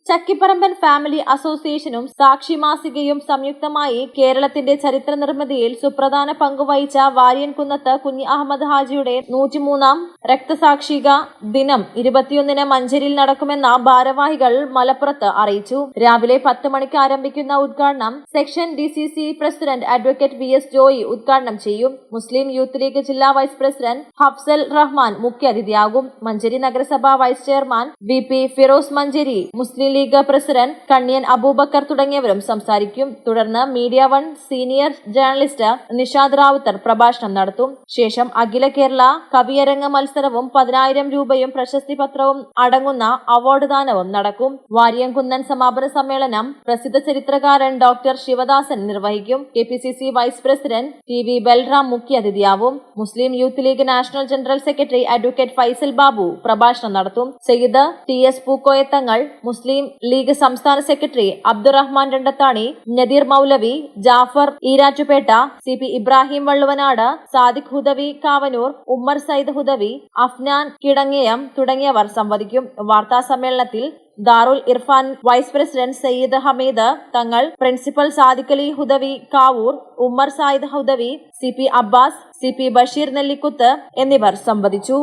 Chakkiparamban family അസോസിയേഷനും സാക്ഷി മാസികയും സംയുക്തമായി കേരളത്തിന്റെ ചരിത്ര നിർമ്മിതിയിൽ സുപ്രധാന പങ്കുവഹിച്ച വാര്യൻകുന്നത്ത് കുഞ്ഞി അഹമ്മദ് ഹാജിയുടെ 103-ാം രക്തസാക്ഷിക ദിനം 21-ന് മഞ്ചേരിയിൽ നടക്കുമെന്ന ഭാരവാഹികൾ മലപ്പുറത്ത് അറിയിച്ചു. രാവിലെ 10 മണിക്ക് ആരംഭിക്കുന്ന ഉദ്ഘാടനം section DCC president advocate VS Joy ഉദ്ഘാടനം ചെയ്യും. മുസ്ലിം യൂത്ത് ലീഗ് ജില്ലാ വൈസ് പ്രസിഡന്റ് ഹഫ്സൽ റഹ്മാൻ മുഖ്യാതിഥിയാകും. മഞ്ചേരി നഗരസഭ vice chairman VP Firoz Manjeri, Muslim League president Kanniyan Abubakar തുടങ്ങിയവരും സംസാരിക്കും. തുടർന്ന് മീഡിയ വൺ സീനിയർ ജേർണലിസ്റ്റ് നിഷാദ് റാവുത്തർ പ്രഭാഷണം നടത്തും. ശേഷം അഖില കേരള കവിയരങ്ങ് മത്സരവും 10,000 രൂപയും പ്രശസ്തി പത്രവും അടങ്ങുന്ന അവാർഡ് ദാനവും നടക്കും. വാര്യംകുന്നൻ സമാപന സമ്മേളനം പ്രസിദ്ധ ചരിത്രകാരൻ ഡോക്ടർ ശിവദാസൻ നിർവഹിക്കും. KPCC vice president TV Balram മുഖ്യാതിഥിയാവും. Muslim Youth League national general secretary advocate Faisal Babu പ്രഭാഷണം നടത്തും. സയ്യിദ് TS പൂക്കോയത്തങ്ങൾ, മുസ്ലിം ലീഗ് സംസ്ഥാന സെക്രട്ടറി അബ്ദുറഹ്മാൻ രണ്ടത്താണി, നദീർ മൗലവി, ജാഫർ ഈരാറ്റുപേട്ട, CP ഇബ്രാഹിം വള്ളുവനാട്, സാദിഖ് ഹുദവി കാവനൂർ, ഉമ്മർ സയ്യിദ് ഹുദവി, അഫ്നാൻ കിടങ്ങയം തുടങ്ങിയവർ സംവദിക്കും. വാർത്താ സമ്മേളനത്തിൽ Darul Irfan vice president Sayyid Hameed Thangal, principal Sadiq Ali Hudavi Kavur, Ummer Sayyid Hudavi, CP Abbas, CP Basheer Nellikuth എന്നിവർ സംവദിച്ചു.